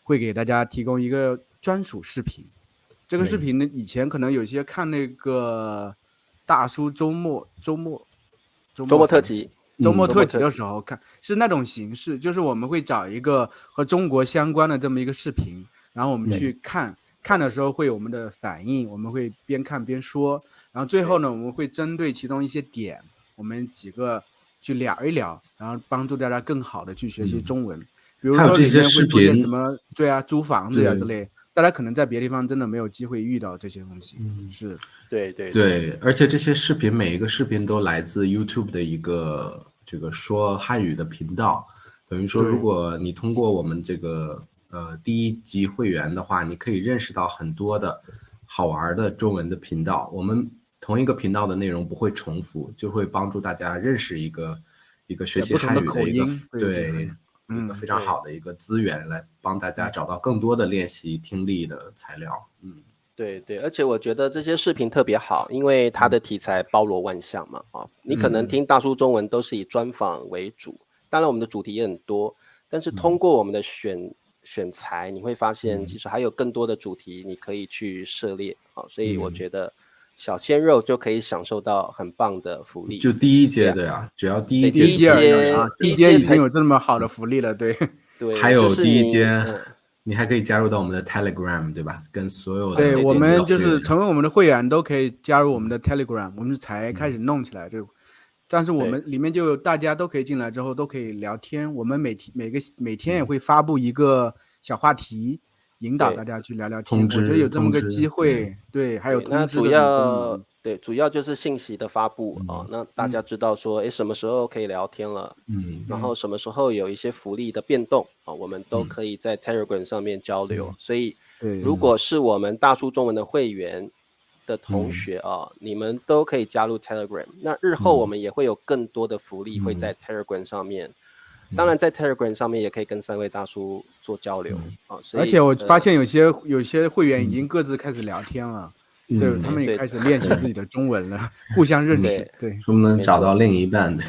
会给大家提供一个专属视频。这个视频呢，以前可能有些看那个大叔周末周末特辑。周末特辑的时候看，是那种形式，就是我们会找一个和中国相关的这么一个视频，然后我们去看的时候会有我们的反应，我们会边看边说，然后最后呢，我们会针对其中一些点，我们几个去聊一聊，然后帮助大家更好的去学习中文。比如说里面会做些什么，对啊，租房子呀之类，大家可能在别的地方真的没有机会遇到这些东西。是，对，而且这些视频每一个视频都来自 YouTube 的一个这个说汉语的频道，等于说如果你通过我们这个第1级会员的话，你可以认识到很多的好玩的中文的频道。我们同一个频道的内容不会重复，就会帮助大家认识一个学习汉语的一个一个非常好的一个资源，来帮大家找到更多的练习听力的材料。对，而且我觉得这些视频特别好，因为它的题材包罗万象嘛。你可能听大叔中文都是以专访为主，当然我们的主题也很多，但是通过我们的选材，你会发现其实还有更多的主题你可以去涉猎。所以我觉得小鲜肉就可以享受到很棒的福利。就第1阶的呀，只要第一阶已经有这么好的福利了。对，还有第1阶。你还可以加入到我们的 Telegram， 对吧？跟所有的对，我们就是成为我们的会员都可以加入我们的 Telegram， 我们才开始弄起来这个。但是我们里面就大家都可以进来之后都可以聊天，我们每天也会发布一个小话题，引导大家去聊聊天。我觉得有这么个机会，对，还有通知的主要就是信息的发布那大家知道说，什么时候可以聊天了，然后什么时候有一些福利的变动我们都可以在 Telegram 上面交流。所以，如果是我们大叔中文的会员的同学你们都可以加入 Telegram。那日后我们也会有更多的福利会在 Telegram 上面。当然，在 Telegram 上面也可以跟3位大叔做交流所以而且我发现有些会员已经各自开始聊天了。对，他们也开始练习自己的中文了，互相认识。对，我们找到另一半的。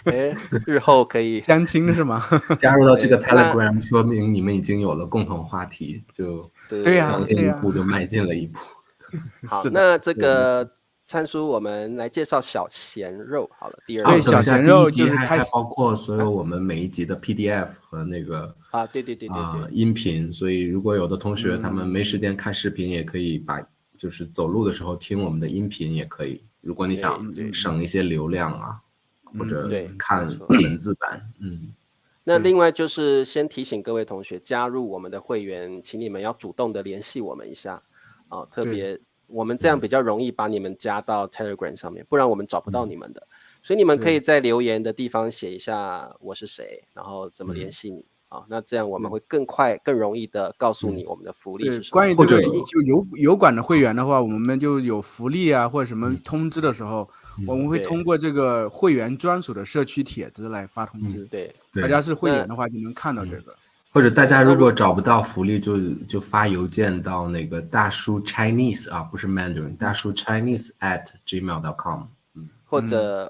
对，日后可以相亲是吗？加入到这个 Telegram， 说明你们已经有了共同话题，就向另一步就迈进了一步。好，那这个参叔，我们来介绍小鲜肉好了。第2集，小鲜肉就是还包括所有我们每一集的 PDF 和那个对音频，所以如果有的同学他们没时间看视频，也可以就是走路的时候听我们的音频也可以。如果你想省一些流量或者看文字版，那另外就是先提醒各位同学加入我们的会员，请你们要主动的联系我们一下特别。我们这样比较容易把你们加到 Telegram 上面，不然我们找不到你们的。所以你们可以在留言的地方写一下我是谁，然后怎么联系你那这样我们会更快更容易的告诉你我们的福利是什么。关于这个就油管的会员的话，我们就有福利或者什么通知的时候，我们会通过这个会员专属的社区帖子来发通知。对，大家是会员的话就能看到这个。或者大家如果找不到福利，就发邮件到那个大叔 Chinese 不是 Mandarin， 大叔 Chinese @gmail.com，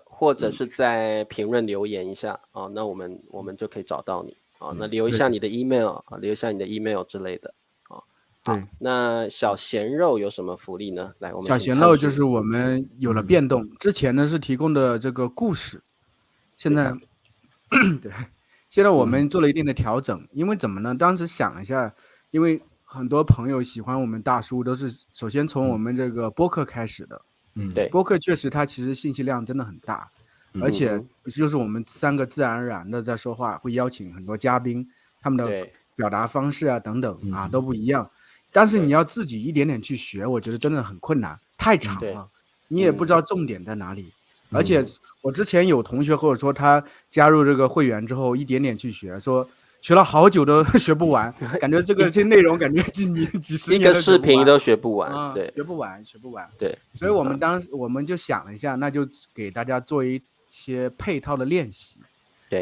或者是在评论留言一下那我们就可以找到你那留一下你的 email 留一下你的 email 之类的对，那小鲜肉有什么福利呢？来，我们小鲜肉就是我们有了变动，之前呢是提供的这个故事，现在对。现在我们做了一定的调整，因为怎么呢？当时想了一下，因为很多朋友喜欢我们大叔，都是首先从我们这个播客开始的。对，播客确实它其实信息量真的很大，而且就是我们3个自然而然的在说话，会邀请很多嘉宾，他们的表达方式等等都不一样。但是你要自己一点点去学，我觉得真的很困难，太长了，你也不知道重点在哪里。而且我之前有同学和我说，他加入这个会员之后，一点点去学，说学了好久都学不完，感觉这内容感觉几十年一个视频都学不完，对，学不完，对。所以我们就想了一下，那就给大家做一些配套的练习，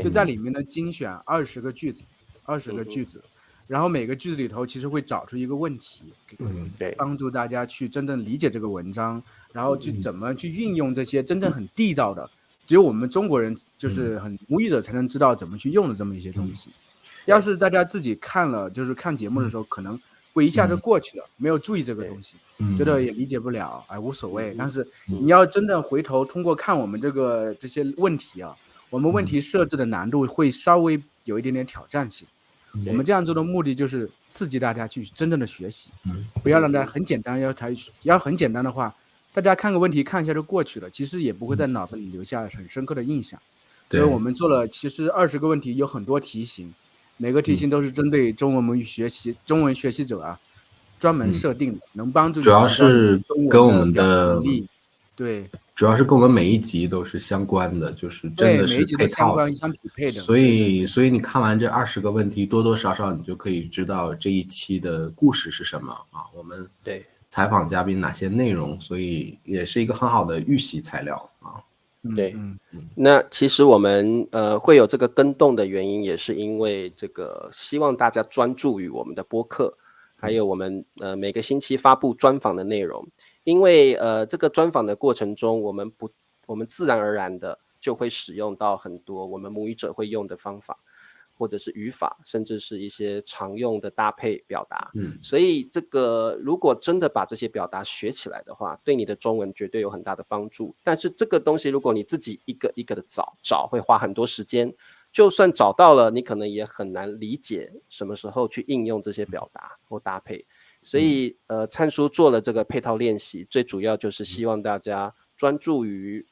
就在里面呢精选20个句子，然后每个句子里头其实会找出一个问题，帮助大家去真正理解这个文章。然后去怎么去运用这些真正很地道的，只有我们中国人就是很母语者才能知道怎么去用的这么一些东西。要是大家自己看了，就是看节目的时候，可能会一下就过去了，没有注意这个东西，觉得也理解不了，无所谓。但是你要真的回头通过看我们这些问题啊，我们问题设置的难度会稍微有一点点挑战性。我们这样做的目的就是刺激大家去真正的学习，不要让大家很简单，要很简单的话，大家看个问题看一下就过去了，其实也不会在脑子里留下很深刻的印象。所以我们做了其实20个问题，有很多题型，每个题型都是针对中文学习者啊专门设定的，能帮助你主要是跟我们的对，主要是跟我们每一集都是相关的，就是真的是配套的，相匹配的。所以你看完这20个问题，多多少少你就可以知道这一期的故事是什么啊，我们采访嘉宾哪些内容，所以也是一个很好的预习材料啊。对，那其实我们会有这个跟动的原因，也是因为这个希望大家专注于我们的播客，还有我们每个星期发布专访的内容。因为这个专访的过程中，我们自然而然的就会使用到很多我们母语者会用的方法，或者是语法，甚至是一些常用的搭配表达。所以这个如果真的把这些表达学起来的话，对你的中文绝对有很大的帮助。但是这个东西如果你自己一个一个的找，会花很多时间。就算找到了，你可能也很难理解什么时候去应用这些表达或搭配。所以灿叔做了这个配套练习，最主要就是希望大家专注于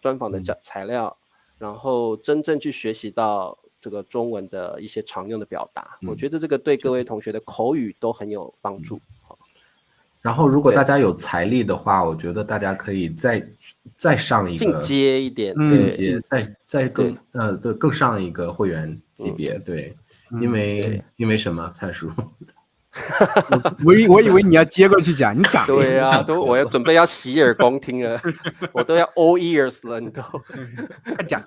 专访的材料，然后真正去学习到这个中文的一些常用的表达。我觉得这个对各位同学的口语都很有帮助。然后如果大家有财力的话，我觉得大家可以再上一个进阶一点，再更上一个会员级别。对，因为什么？灿叔我以为你要接过去讲，你讲。对啊，我要准备要洗耳恭听了，我都要 all ears 了，你都讲。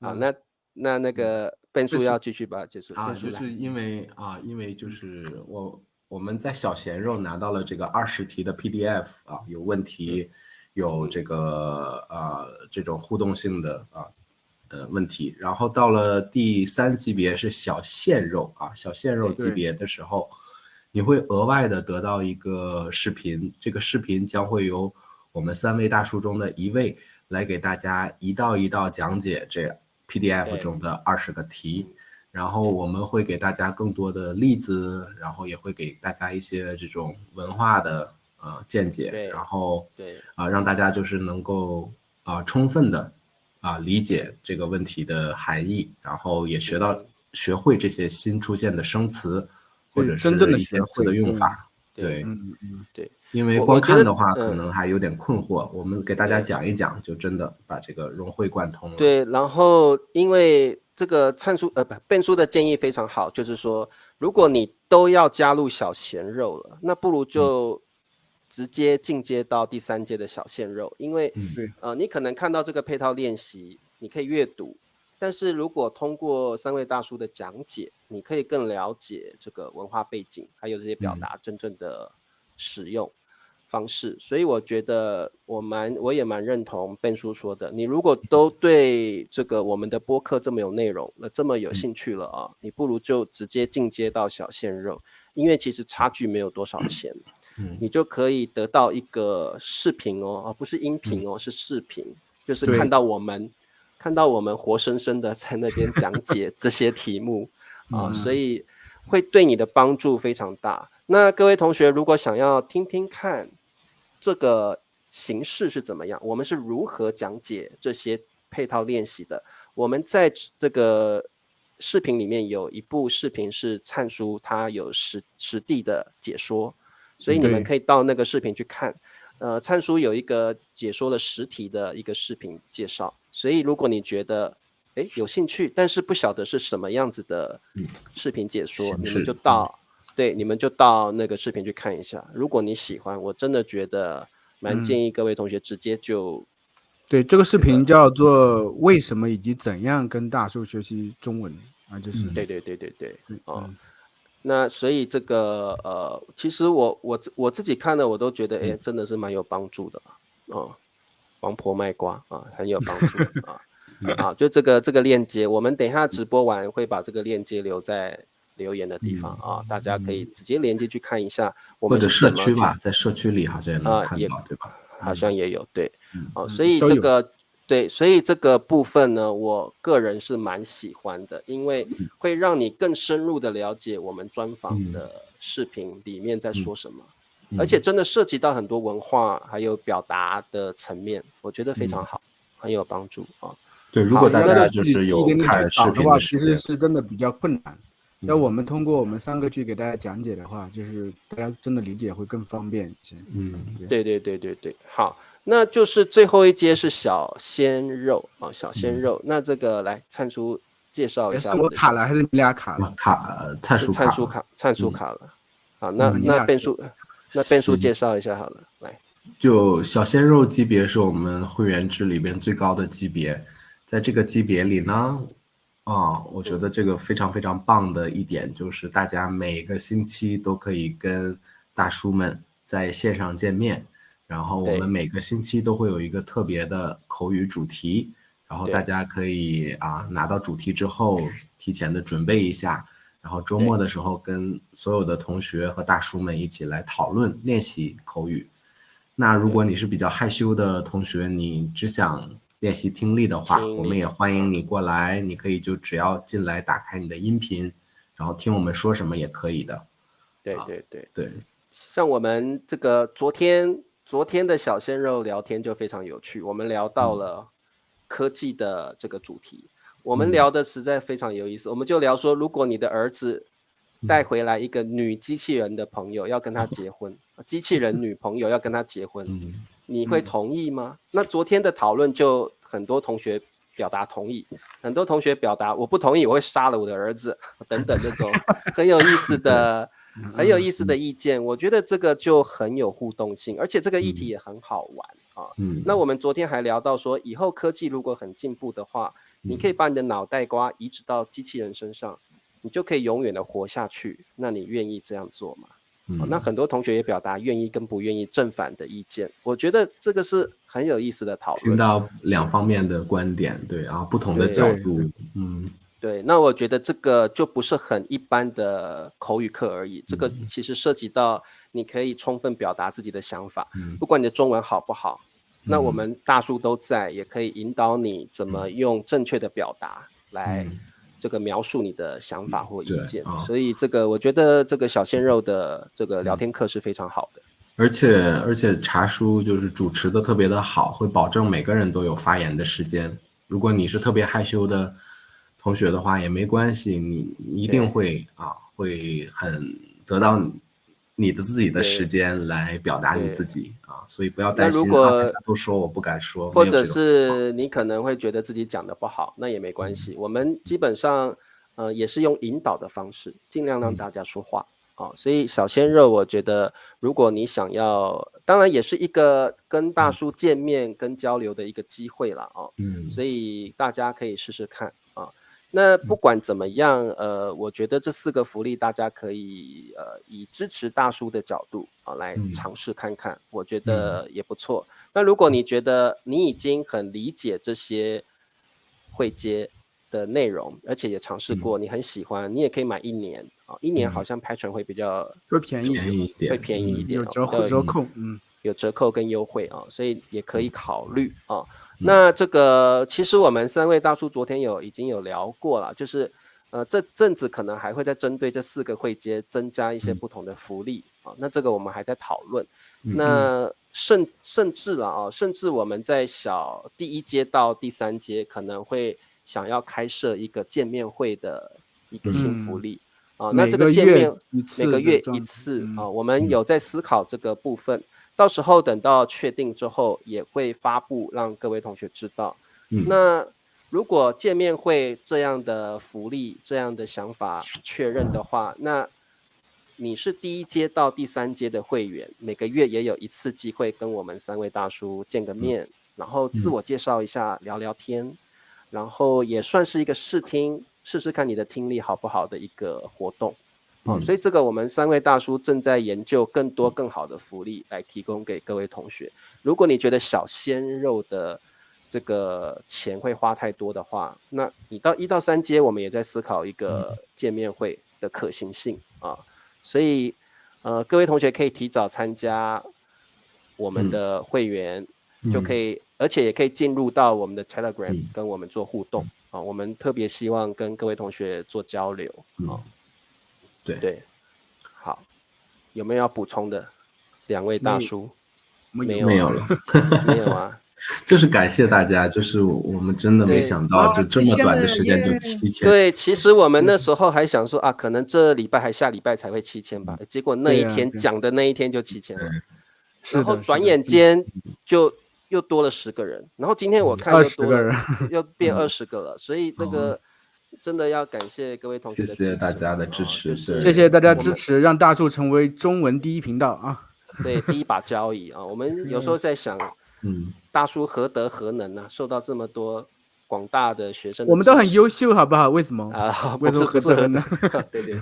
好，那个变数要继续吧，结束啊，就是因为就是我们在小鲜肉拿到了这个20题的 PDF 啊，有问题，有这个这种互动性的问题，然后到了第3级别是小鲜肉啊，小鲜肉级别的时候，你会额外的得到一个视频，这个视频将会由我们3位大叔中的1位来给大家一道一道讲解这 PDF 中的20个题，然后我们会给大家更多的例子，然后也会给大家一些这种文化的见解，然后让大家就是能够充分的理解这个问题的含义，然后也学会这些新出现的生词或者是一些词的用法。对，因为光看的话可能还有点困惑，我们给大家讲一讲，就真的把这个融会贯通了。对，然后因为这个变叔的建议非常好，就是说如果你都要加入小鲜肉了，那不如就直接进阶到第3阶的小鲜肉，因为你可能看到这个配套练习，你可以阅读，但是如果通过3位大叔的讲解，你可以更了解这个文化背景，还有这些表达真正的使用方式。所以我觉得我也蛮认同变叔说的，你如果都对这个我们的播客这么有内容了，这么有兴趣了啊，你不如就直接进阶到小鲜肉，因为其实差距没有多少钱。你就可以得到一个视频哦，不是音频哦，是视频，就是看到我们活生生的在那边讲解这些题目所以会对你的帮助非常大。那各位同学如果想要听听看这个形式是怎么样，我们是如何讲解这些配套练习的，我们在这个视频里面有一部视频是灿叔他有实地的解说，所以你们可以到那个视频去看。灿叔有一个解说了10题的一个视频介绍，所以如果你觉得有兴趣，但是不晓得是什么样子的视频解说，你们就到那个视频去看一下。如果你喜欢，我真的觉得蛮建议各位同学直接就对，这个视频叫做为什么以及怎样跟大叔学习中文就是对那所以这个其实我自己看了我都觉得真的是蛮有帮助的王婆卖瓜很有帮助就这个链接，我们等一下直播完会把这个链接留在留言的地方啊，大家可以直接连接去看一下我或者们是怎么社区吧，在社区里好像也能看到，对吧？好像也有，对，所以这个对，所以这个部分呢，我个人是蛮喜欢的，因为会让你更深入的了解我们专访的视频里面在说什么，而且真的涉及到很多文化还有表达的层面，我觉得非常好，很有帮助啊。对，如果大家就是有看视频的其实是真的比较困难。要我们通过我们3个去给大家讲解的话，就是大家真的理解会更方便一些。对，好，那就是最后一阶是小鲜肉啊，小鲜肉。那这个来灿叔介绍一下。是我卡了还是你俩卡了？灿叔卡了。好，那变叔介绍一下好了，来。就小鲜肉级别是我们会员制里边最高的级别，在这个级别里呢。我觉得这个非常非常棒的一点就是大家每个星期都可以跟大叔们在线上见面，然后我们每个星期都会有一个特别的口语主题，然后大家可以拿到主题之后提前的准备一下，然后周末的时候跟所有的同学和大叔们一起来讨论练习口语。那如果你是比较害羞的同学，你只想练习听力的话，我们也欢迎你过来，你可以就只要进来打开你的音频，然后听我们说什么也可以的。对，像我们这个昨天的小鲜肉聊天就非常有趣，我们聊到了科技的这个主题，我们聊的实在非常有意思，我们就聊说，如果你的儿子带回来一个女机器人的朋友要跟他结婚，机器人女朋友要跟他结婚，你会同意吗？那昨天的讨论就很多同学表达同意，很多同学表达我不同意，我会杀了我的儿子等等，这种很有意思的意见。我觉得这个就很有互动性，而且这个议题也很好玩啊。那我们昨天还聊到说，以后科技如果很进步的话，你可以把你的脑袋瓜移植到机器人身上，你就可以永远的活下去。那你愿意这样做吗？那很多同学也表达愿意跟不愿意正反的意见，我觉得这个是很有意思的讨论，听到2方面的观点，对啊，不同的角度，对，那我觉得这个就不是很一般的口语课而已，这个其实涉及到你可以充分表达自己的想法，不管你的中文好不好，那我们大叔都在，也可以引导你怎么用正确的表达来这个描述你的想法或意见，所以这个我觉得这个小鲜肉的这个聊天课是非常好的，而且茶叔就是主持的特别的好，会保证每个人都有发言的时间。如果你是特别害羞的同学的话也没关系，你一定会很得到你的自己的时间来表达你自己所以不要担心大家都说我不敢说，或者是你可能会觉得自己讲的不好，那也没关系，我们基本上也是用引导的方式尽量让大家说话所以小鲜肉我觉得如果你想要，当然也是一个跟大叔见面跟交流的一个机会啦所以大家可以试试看那不管怎么样我觉得这4个福利大家可以以支持大叔的角度来尝试看看，我觉得也不错。那如果你觉得你已经很理解这些会接的内容，而且也尝试过，你很喜欢，你也可以买1年1年好像Patreon会比较便宜一点，会便宜一点有折扣有折扣跟优惠所以也可以考虑那这个其实我们3位大叔昨天已经有聊过了，就是这阵子可能还会再针对这4个会接增加一些不同的福利那这个我们还在讨论那甚至我们在第1阶到第3阶可能会想要开设一个见面会的一个新福利那这个见面每个月一次我们有在思考这个部分，到时候等到确定之后也会发布让各位同学知道那如果见面会这样的福利这样的想法确认的话，那你是第1阶到第3阶的会员，每个月也有1次机会跟我们3位大叔见个面然后自我介绍一下聊聊天然后也算是一个试听试试看你的听力好不好的一个活动所以这个我们3位大叔正在研究更多更好的福利来提供给各位同学。如果你觉得小鲜肉的这个钱会花太多的话，那你到1到3阶我们也在思考一个见面会的可行性啊。所以各位同学可以提早参加我们的会员，就可以，而且也可以进入到我们的 Telegram 跟我们做互动啊。我们特别希望跟各位同学做交流啊。对，好，有没有要补充的？两位大叔？没有了，没有啊。就是感谢大家，就是我们真的没想到，就这么短的时间就7000。对，其实我们那时候还想说啊，可能这礼拜还下礼拜才会7000吧，结果那一天讲的那一天就7000了，然后转眼间就又多了10个人，然后今天我看又多了，又变20个了，所以这个真的要感谢各位同学的支持，谢谢大家的支持，谢谢大家支持，让大树成为中文第一频道啊！对，第一把交椅啊，我们有时候在想，大叔何德何能啊，受到这么多广大的学生的，我们都很优秀，好不好？为什么啊？为什么何德何能？对。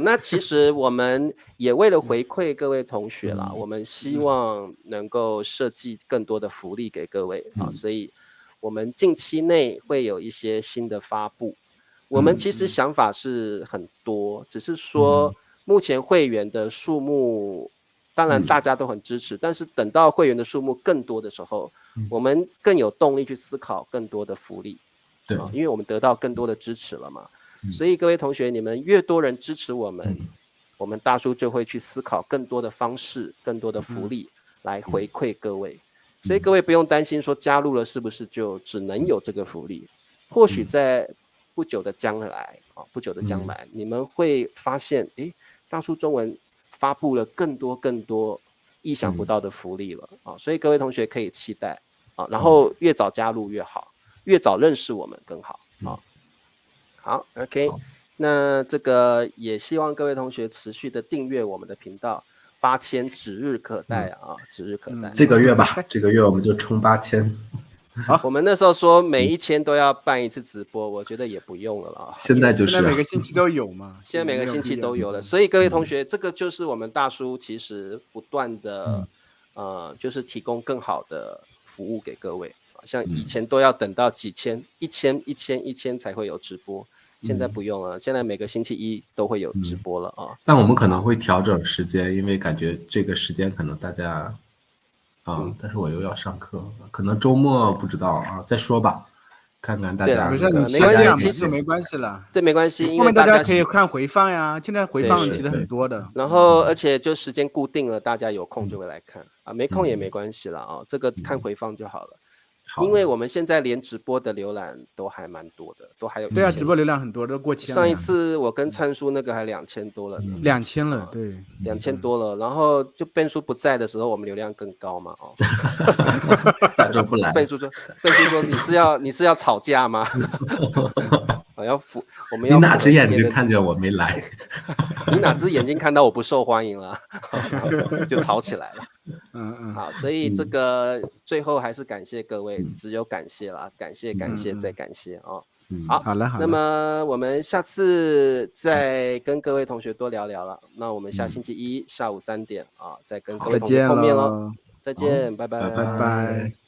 那其实我们也为了回馈各位同学啦，我们希望能够设计更多的福利给各位啊，所以我们近期内会有一些新的发布。我们其实想法是很多，只是说目前会员的数目。当然大家都很支持，但是等到会员的数目更多的时候，我们更有动力去思考更多的福利，对，因为我们得到更多的支持了嘛。所以各位同学，你们越多人支持我们，我们大叔就会去思考更多的方式、更多的福利来回馈各位。所以各位不用担心说加入了是不是就只能有这个福利，或许在不久的将来你们会发现，大叔中文发布了更多意想不到的福利了啊！所以各位同学可以期待啊，然后越早加入越好，越早认识我们更好啊。好 ，OK， 那这个也希望各位同学持续的订阅我们的频道，8000指日可待啊，指日可待。这个月吧，这个月我们就冲8000。好，我们那时候说每1000都要办一次直播，我觉得也不用了啦。现在就是每个星期都有嘛，现在每个星期都有了，所以各位同学，这个就是我们大叔其实不断的就是提供更好的服务给各位。像以前都要等到几千、1000才会有直播，现在不用了，现在每个星期一都会有直播了啊。但我们可能会调整时间，因为感觉这个时间可能大家。但是我又要上课，可能周末不知道啊，再说吧，看看大家。没关系，其实没关系了。对，没关系，因为大家可以看回放呀，现在回放其实很多的。然后而且就时间固定了，大家有空就会来看啊，没空也没关系了啊，这个看回放就好了。因为我们现在连直播的浏览都还蛮多的，都还有。对啊，直播流量很多，都过千。上一次我跟灿叔那个还2000多了，2000了，对，2000多了。然后就Ben叔不在的时候，我们流量更高嘛，下周不来。Ben叔说你是要吵架吗？我们要。你哪只眼睛看见我没来？你哪只眼睛看到我不受欢迎了？就吵起来了。好，所以这个最后还是感谢各位，只有感谢啦，感谢再感谢啊。好了，那么我们下次再跟各位同学多聊聊了。那我们下星期一下午3点啊，再跟各位同学碰面喽。再见，拜拜。